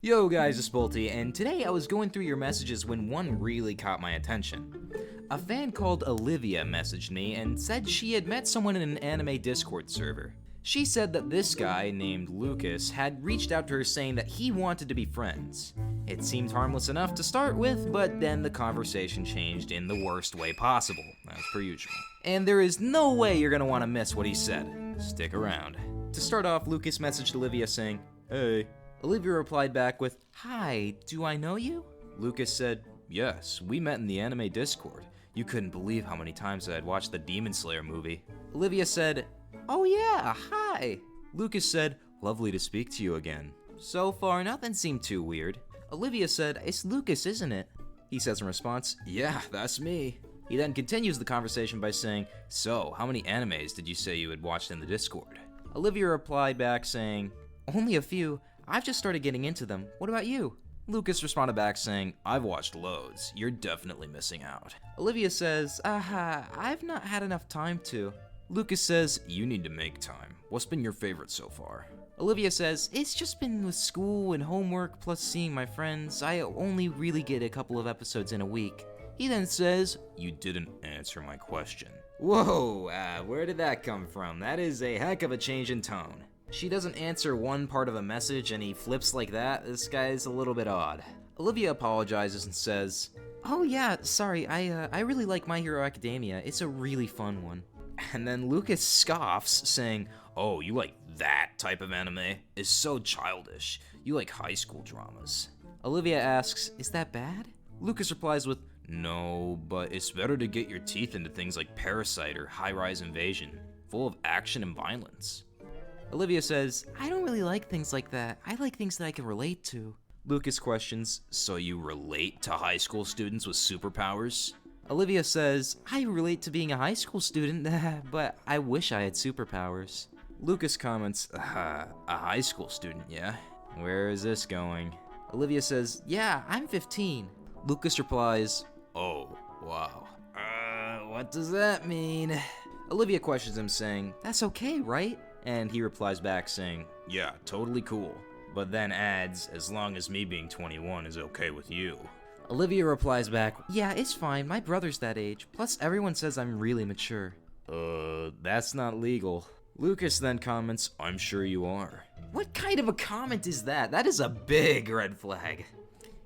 Yo guys, it's Bolty, and today I was going through your messages when one really caught my attention. A fan called Olivia messaged me and said she had met someone in an anime Discord server. She said that this guy, named Lucas, had reached out to her saying that he wanted to be friends. It seemed harmless enough to start with, but then the conversation changed in the worst way possible, as per usual. And there is no way you're gonna want to miss what he said. Stick around. To start off, Lucas messaged Olivia saying, "Hey." Olivia replied back with, "Hi, do I know you?" Lucas said, "Yes, we met in the anime Discord. You couldn't believe how many times I had watched the Demon Slayer movie." Olivia said, "Oh yeah, hi." Lucas said, "Lovely to speak to you again." So far, nothing seemed too weird. Olivia said, "It's Lucas, isn't it?" He says in response, "Yeah, that's me." He then continues the conversation by saying, "So, how many animes did you say you had watched in the Discord?" Olivia replied back saying, "Only a few. I've just started getting into them. What about you?" Lucas responded back saying, "I've watched loads. You're definitely missing out." Olivia says, I've not had enough time to." Lucas says, "You need to make time. What's been your favorite so far?" Olivia says, "It's just been with school and homework plus seeing my friends. I only really get a couple of episodes in a week." He then says, "You didn't answer my question." Whoa, where did that come from? That is a heck of a change in tone. She doesn't answer one part of a message and he flips like that. This guy's a little bit odd. Olivia apologizes and says, "Oh yeah, sorry, I really like My Hero Academia. It's a really fun one." And then Lucas scoffs, saying, "Oh, you like that type of anime? It's so childish. You like high school dramas." Olivia asks, "Is that bad?" Lucas replies with, "No, but it's better to get your teeth into things like Parasite or High Rise Invasion, full of action and violence." Olivia says, "I don't really like things like that. I like things that I can relate to." Lucas questions, "So you relate to high school students with superpowers?" Olivia says, "I relate to being a high school student, but I wish I had superpowers." Lucas comments, a high school student, yeah? Where is this going?" Olivia says, "Yeah, I'm 15. Lucas replies, "Oh, wow. What does that mean?" Olivia questions him saying, "That's okay, right?" And he replies back saying, "Yeah, totally cool." But then adds, "As long as me being 21 is okay with you." Olivia replies back, "Yeah, it's fine. My brother's that age. Plus, everyone says I'm really mature." That's not legal. Lucas then comments, "I'm sure you are." What kind of a comment is that? That is a big red flag.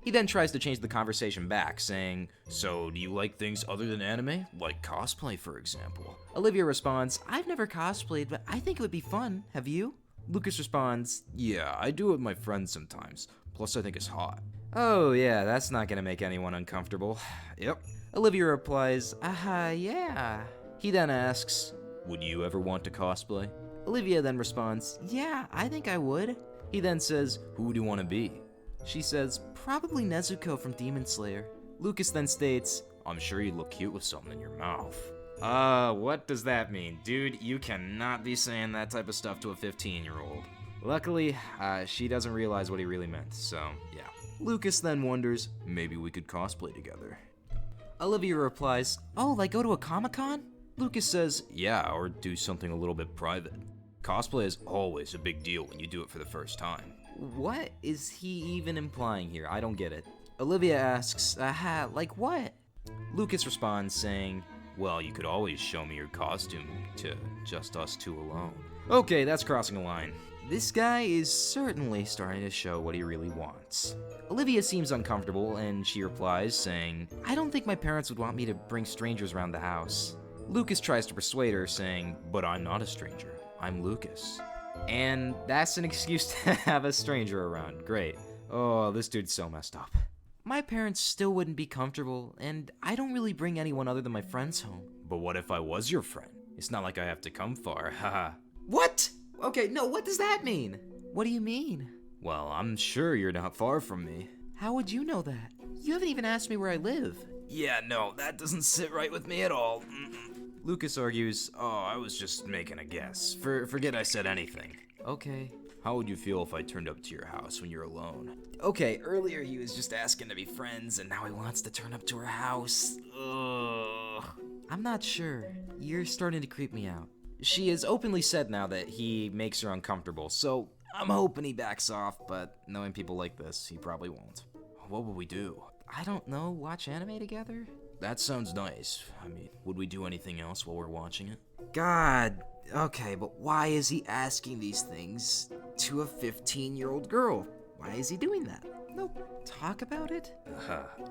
He then tries to change the conversation back, saying, "So, do you like things other than anime? Like cosplay, for example?" Olivia responds, "I've never cosplayed, but I think it would be fun. Have you?" Lucas responds, "Yeah, I do it with my friends sometimes. Plus, I think it's hot." Oh yeah, that's not gonna make anyone uncomfortable. Yep. Olivia replies, yeah." He then asks, "Would you ever want to cosplay?" Olivia then responds, "Yeah, I think I would." He then says, "Who do you want to be?" She says, "Probably Nezuko from Demon Slayer." Lucas then states, "I'm sure you'd look cute with something in your mouth." What does that mean? Dude, you cannot be saying that type of stuff to a 15-year-old. Luckily, she doesn't realize what he really meant, so yeah. Lucas then wonders, maybe we could cosplay together. Olivia replies, "Oh, like go to a Comic-Con?" Lucas says, "Yeah, or do something a little bit private. Cosplay is always a big deal when you do it for the first time." What is he even implying here? I don't get it. Olivia asks, like what?" Lucas responds saying, "Well, you could always show me your costume to just us two alone." Okay, that's crossing a line. This guy is certainly starting to show what he really wants. Olivia seems uncomfortable and she replies saying, "I don't think my parents would want me to bring strangers around the house." Lucas tries to persuade her saying, "But I'm not a stranger. I'm Lucas." And that's an excuse to have a stranger around. Great. Oh, this dude's so messed up. "My parents still wouldn't be comfortable, and I don't really bring anyone other than my friends home." "But what if I was your friend? It's not like I have to come far, haha." What? Okay, no, what does that mean? What do you mean? "Well, I'm sure you're not far from me." How would you know that? You haven't even asked me where I live. Yeah, no, that doesn't sit right with me at all. Lucas argues, "Oh, I was just making a guess. Forget I said anything." Okay. "How would you feel if I turned up to your house when you're alone?" Okay, earlier he was just asking to be friends, and now he wants to turn up to her house. Ugh. I'm not sure. You're starting to creep me out. She has openly said now that he makes her uncomfortable, so I'm hoping he backs off, but knowing people like this, he probably won't. What would we do? I don't know, watch anime together? That sounds nice. I mean, would we do anything else while we're watching it? God, okay, but why is he asking these things to a 15-year-old girl? Why is he doing that? No, talk about it?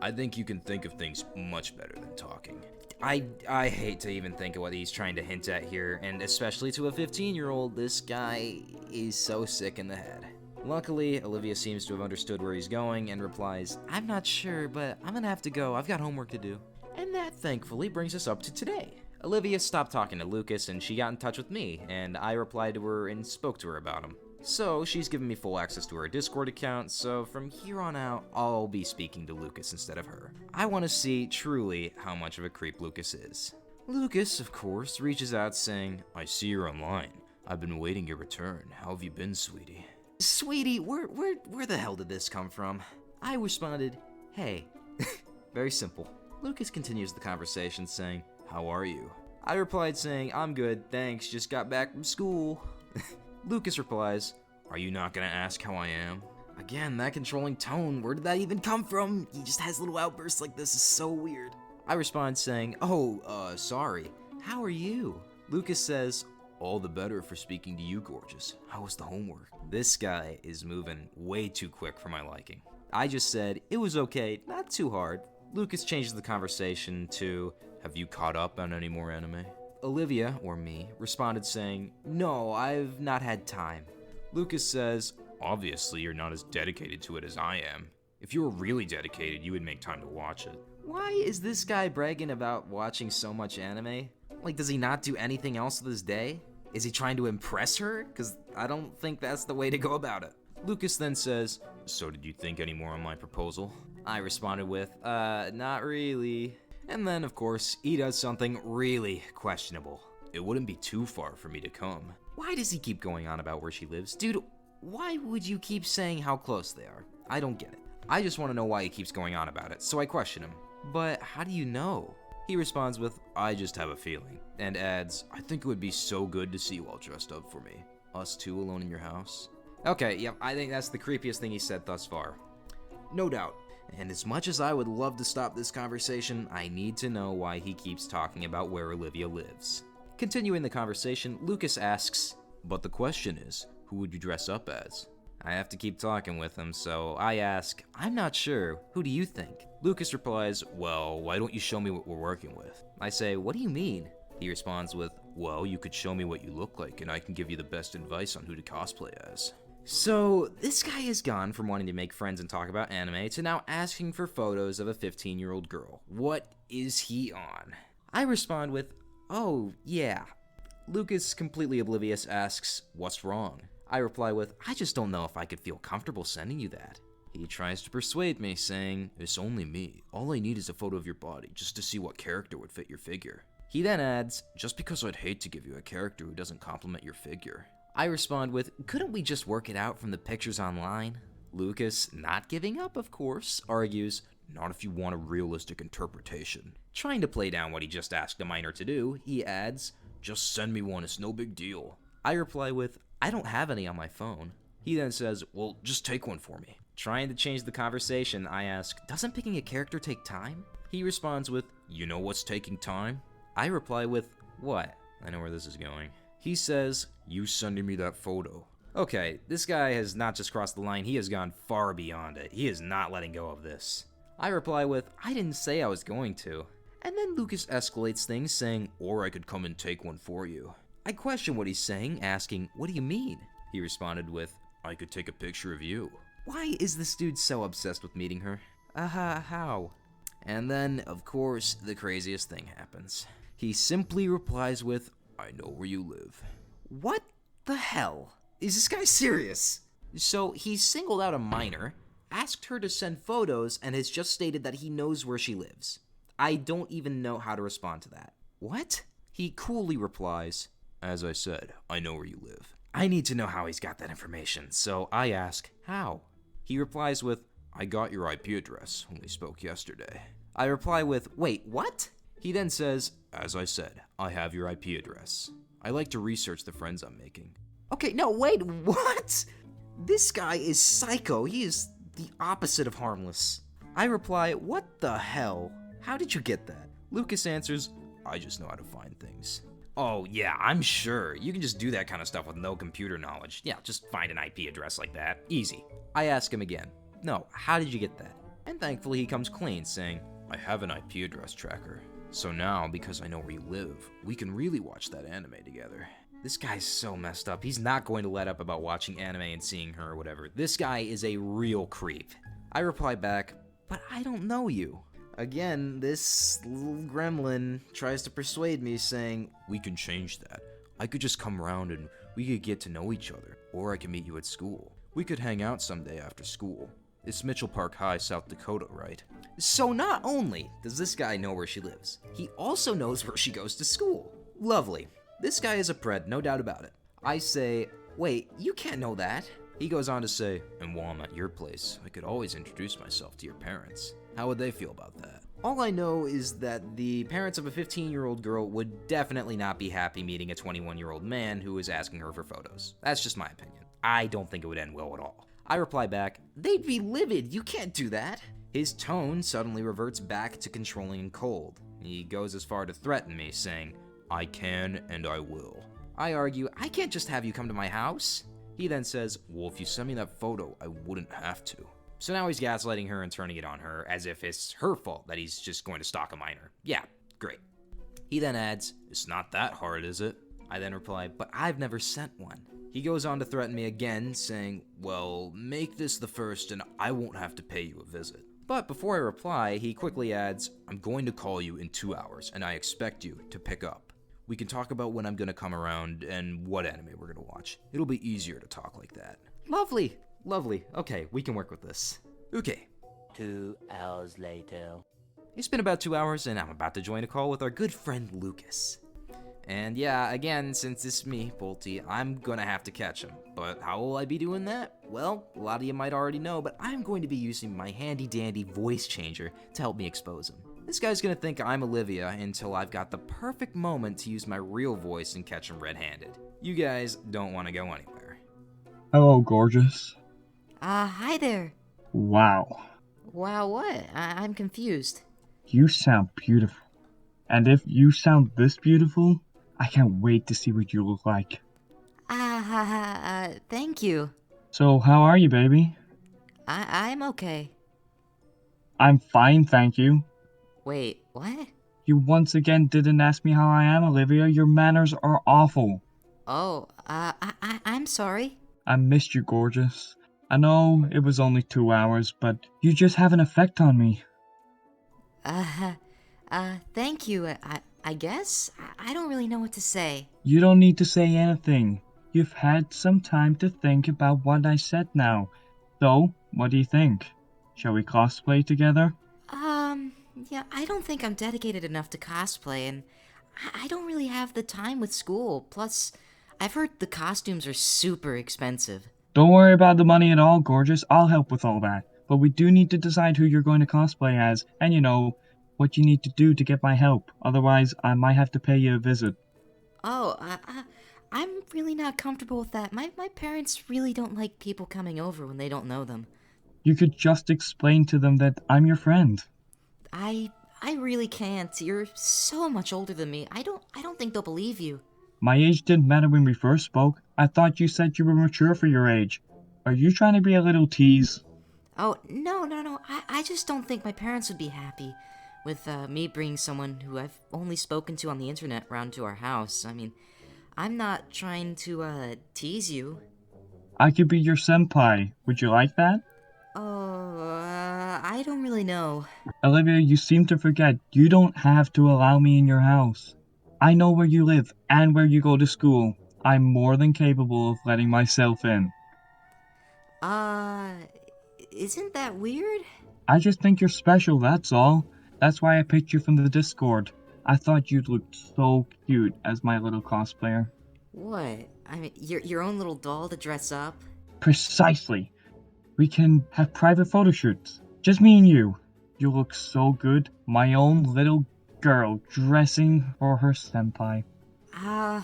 I think you can think of things much better than talking. I hate to even think of what he's trying to hint at here, and especially to a 15-year-old, this guy is so sick in the head. Luckily, Olivia seems to have understood where he's going and replies, I'm not sure, but I'm gonna have to go. I've got homework to do. And that thankfully brings us up to today. Olivia stopped talking to Lucas and she got in touch with me, and I replied to her and spoke to her about him. So she's given me full access to her Discord account, so from here on out, I'll be speaking to Lucas instead of her. I want to see truly how much of a creep Lucas is. Lucas, of course, reaches out saying, I see you're online. I've been waiting your return. How have you been, sweetie? Sweetie, where the hell did this come from? I responded, hey. Very simple. Lucas continues the conversation saying, how are you? I replied saying, I'm good, thanks, just got back from school. Lucas replies, are you not gonna ask how I am? Again, that controlling tone, where did that even come from? He just has little outbursts like this, is so weird. I respond saying, sorry, how are you? Lucas says, all the better for speaking to you, gorgeous. How was the homework? This guy is moving way too quick for my liking. I just said, it was okay, not too hard. Lucas changes the conversation to, have you caught up on any more anime? Olivia, or me, responded saying, no, I've not had time. Lucas says, obviously you're not as dedicated to it as I am. If you were really dedicated, you would make time to watch it. Why is this guy bragging about watching so much anime? Like, does he not do anything else with his day? Is he trying to impress her? Because I don't think that's the way to go about it. Lucas then says, so did you think any more on my proposal? I responded with, not really. And then, of course, he does something really questionable. It wouldn't be too far for me to come. Why does he keep going on about where she lives? Dude, why would you keep saying how close they are? I don't get it. I just want to know why he keeps going on about it, so I question him. But how do you know? He responds with, I just have a feeling, and adds, I think it would be so good to see you all dressed up for me. Us two alone in your house. Okay, yep, I think that's the creepiest thing he said thus far. No doubt. And as much as I would love to stop this conversation, I need to know why he keeps talking about where Olivia lives. Continuing the conversation, Lucas asks, but the question is, who would you dress up as? I have to keep talking with him, so I ask, I'm not sure, who do you think? Lucas replies, well, why don't you show me what we're working with? I say, what do you mean? He responds with, well, you could show me what you look like and I can give you the best advice on who to cosplay as. So, this guy has gone from wanting to make friends and talk about anime to now asking for photos of a 15-year-old girl. What is he on? I respond with, oh, yeah. Lucas, completely oblivious, asks, what's wrong? I reply with, I just don't know if I could feel comfortable sending you that. He tries to persuade me, saying, it's only me. All I need is a photo of your body, just to see what character would fit your figure. He then adds, just because I'd hate to give you a character who doesn't complement your figure. I respond with, couldn't we just work it out from the pictures online? Lucas, not giving up of course, argues, not if you want a realistic interpretation. Trying to play down what he just asked a minor to do, he adds, just send me one, it's no big deal. I reply with, I don't have any on my phone. He then says, well, just take one for me. Trying to change the conversation, I ask, doesn't picking a character take time? He responds with, you know what's taking time? I reply with, what? I know where this is going. He says, you sending me that photo. Okay, this guy has not just crossed the line, he has gone far beyond it. He is not letting go of this. I reply with, I didn't say I was going to. And then Lucas escalates things, saying, or I could come and take one for you. I question what he's saying, asking, what do you mean? He responded with, I could take a picture of you. Why is this dude so obsessed with meeting her? How? And then, of course, the craziest thing happens. He simply replies with, I know where you live. What the hell? Is this guy serious? So he singled out a minor, asked her to send photos, and has just stated that he knows where she lives. I don't even know how to respond to that. What? He coolly replies, as I said, I know where you live. I need to know how he's got that information, so I ask, how? He replies with, I got your IP address when we spoke yesterday. I reply with, wait, what? He then says, as I said, I have your IP address. I like to research the friends I'm making. Okay, no, wait, what? This guy is psycho. He is the opposite of harmless. I reply, what the hell? How did you get that? Lucas answers, I just know how to find things. Oh yeah, I'm sure. You can just do that kind of stuff with no computer knowledge. Yeah, just find an IP address like that. Easy. I ask him again, no, how did you get that? And thankfully he comes clean, saying, I have an IP address tracker. So now, because I know where you live, we can really watch that anime together. This guy's so messed up. He's not going to let up about watching anime and seeing her or whatever. This guy is a real creep. I reply back, but I don't know you. Again, this little gremlin tries to persuade me, saying, we can change that. I could just come around and we could get to know each other, or I can meet you at school. We could hang out someday after school. It's Mitchell Park High, South Dakota, right? So not only does this guy know where she lives, he also knows where she goes to school. Lovely. This guy is a pred, no doubt about it. I say, wait, you can't know that. He goes on to say, and while I'm at your place, I could always introduce myself to your parents. How would they feel about that? All I know is that the parents of a 15-year-old girl would definitely not be happy meeting a 21-year-old man who is asking her for photos. That's just my opinion. I don't think it would end well at all. I reply back, they'd be livid, you can't do that. His tone suddenly reverts back to controlling and cold. He goes as far to threaten me, saying, I can and I will. I argue, I can't just have you come to my house. He then says, well, if you send me that photo, I wouldn't have to. So now he's gaslighting her and turning it on her as if it's her fault that he's just going to stalk a minor. Yeah, great. He then adds, it's not that hard, is it? I then reply, but I've never sent one. He goes on to threaten me again, saying, well, make this the first and I won't have to pay you a visit. But before I reply, he quickly adds, I'm going to call you in 2 hours and I expect you to pick up. We can talk about when I'm going to come around and what anime we're going to watch. It'll be easier to talk like that. Lovely. Lovely. Okay, we can work with this. Okay. 2 hours later. It's been about 2 hours and I'm about to join a call with our good friend Lucas. And yeah, again, since it's me, Bolty, I'm gonna have to catch him. But how will I be doing that? Well, a lot of you might already know, but I'm going to be using my handy-dandy voice changer to help me expose him. This guy's gonna think I'm Olivia until I've got the perfect moment to use my real voice and catch him red-handed. You guys don't want to go anywhere. Hello, gorgeous. Hi there. Wow. Wow, what? I'm confused. You sound beautiful. And if you sound this beautiful, I can't wait to see what you look like. Thank you. So, how are you, baby? I'm okay. I'm fine, thank you. Wait, what? You once again didn't ask me how I am, Olivia. Your manners are awful. Oh, I'm sorry. I missed you, gorgeous. I know it was only 2 hours, but you just have an effect on me. Thank you, I guess? I don't really know what to say. You don't need to say anything. You've had some time to think about what I said now. So, what do you think? Shall we cosplay together? Yeah, I don't think I'm dedicated enough to cosplay, and I don't really have the time with school. Plus, I've heard the costumes are super expensive. Don't worry about the money at all, gorgeous. I'll help with all that. But we do need to decide who you're going to cosplay as, and what you need to do to get my help. Otherwise, I might have to pay you a visit. Oh, I'm really not comfortable with that. My parents really don't like people coming over when they don't know them. You could just explain to them that I'm your friend. I really can't. You're so much older than me. I don't think they'll believe you. My age didn't matter when we first spoke. I thought you said you were mature for your age. Are you trying to be a little tease? Oh, no. I just don't think my parents would be happy with me bringing someone who I've only spoken to on the internet round to our house. I mean, I'm not trying to tease you. I could be your senpai. Would you like that? Oh, I don't really know. Olivia, you seem to forget. You don't have to allow me in your house. I know where you live and where you go to school. I'm more than capable of letting myself in. Isn't that weird? I just think you're special, that's all. That's why I picked you from the Discord. I thought you'd look so cute as my little cosplayer. What? I mean, your own little doll to dress up? Precisely. We can have private photo shoots. Just me and you. You look so good. My own little girl dressing for her senpai. I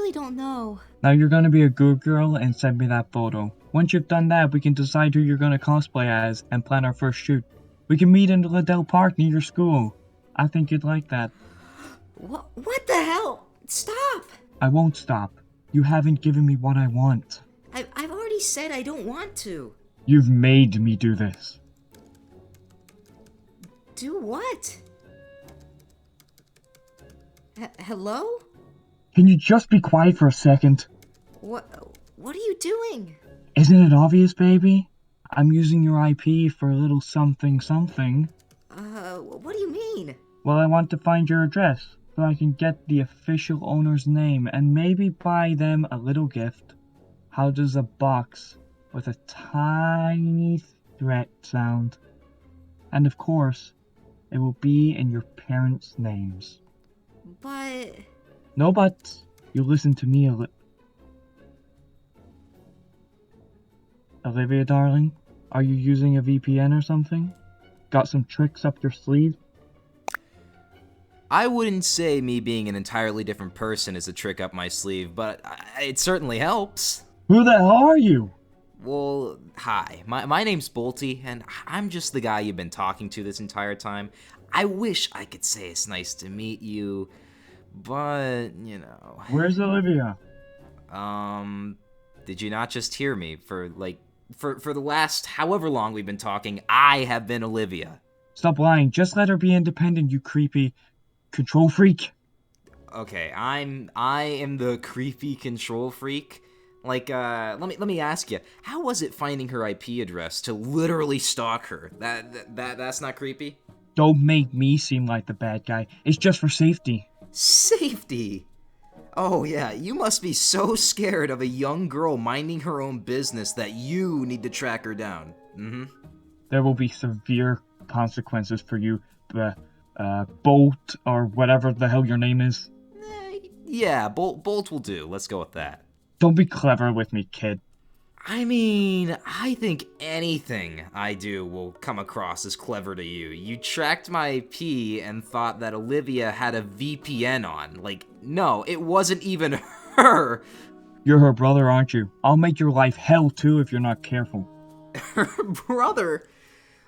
really don't know. Now you're gonna be a good girl and send me that photo. Once you've done that, we can decide who you're gonna cosplay as and plan our first shoot. We can meet in the Liddell Park near your school. I think you'd like that. What the hell? Stop! I won't stop. You haven't given me what I want. I've already said I don't want to. You've made me do this. Do what? Hello? Can you just be quiet for a second? What are you doing? Isn't it obvious, baby? I'm using your IP for a little something something. What do you mean? Well, I want to find your address so I can get the official owner's name and maybe buy them a little gift. How does a box with a tiny threat sound? And of course, it will be in your parents' names. But... No buts. You listen to me, Olivia, darling. Are you using a VPN or something? Got some tricks up your sleeve? I wouldn't say me being an entirely different person is a trick up my sleeve, but it certainly helps. Who the hell are you? Well, hi. My name's Bolty, and I'm just the guy you've been talking to this entire time. I wish I could say it's nice to meet you, but, you know... Where's Olivia? Did you not just hear me? For the last however long we've been talking, I have been Olivia. Stop lying. Just let her be independent, you creepy control freak. Okay, I am the creepy control freak. Like, let me ask you, how was it finding her IP address to literally stalk her? That's not creepy? Don't make me seem like the bad guy. It's just for safety. Safety? Oh yeah, you must be so scared of a young girl minding her own business that you need to track her down. Mm-hmm. There will be severe consequences for you, Bolt, or whatever the hell your name is. Yeah, Bolt will do. Let's go with that. Don't be clever with me, kid. I mean, I think anything I do will come across as clever to you. You tracked my IP and thought that Olivia had a VPN on. Like, no, it wasn't even her. You're her brother, aren't you? I'll make your life hell too if you're not careful. Her brother?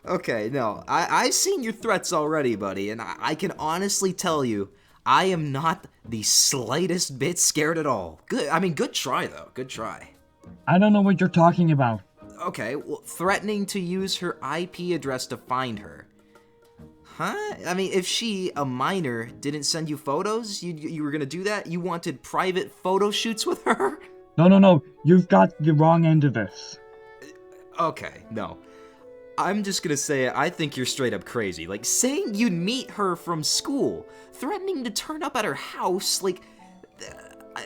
Okay, no, I've seen your threats already, buddy, and I can honestly tell you, I am not the slightest bit scared at all. Good try, though. Good try. I don't know what you're talking about. Okay, well, threatening to use her IP address to find her. Huh? I mean, if she, a minor, didn't send you photos, you were gonna do that? You wanted private photo shoots with her? No. You've got the wrong end of this. Okay, no. I'm just gonna say I think you're straight up crazy. Like, saying you'd meet her from school, threatening to turn up at her house, like,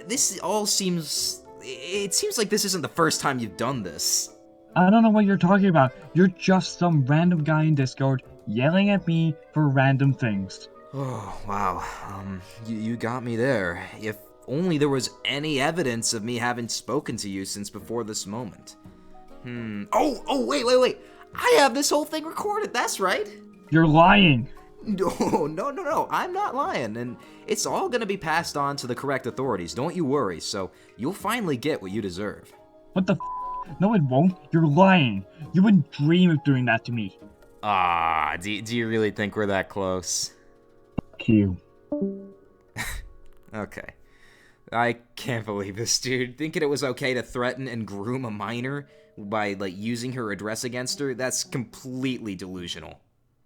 this all seems... It seems like this isn't the first time you've done this. I don't know what you're talking about. You're just some random guy in Discord yelling at me for random things. Oh, wow. You got me there. If only there was any evidence of me having spoken to you since before this moment. Oh, wait. I have this whole thing recorded, that's right. You're lying. No, I'm not lying, and it's all gonna be passed on to the correct authorities, don't you worry, so you'll finally get what you deserve. What the f? No, it won't. You're lying. You wouldn't dream of doing that to me. Do you really think we're that close? Fuck you. Okay. I can't believe this, dude. Thinking it was okay to threaten and groom a minor by, like, using her address against her, that's completely delusional.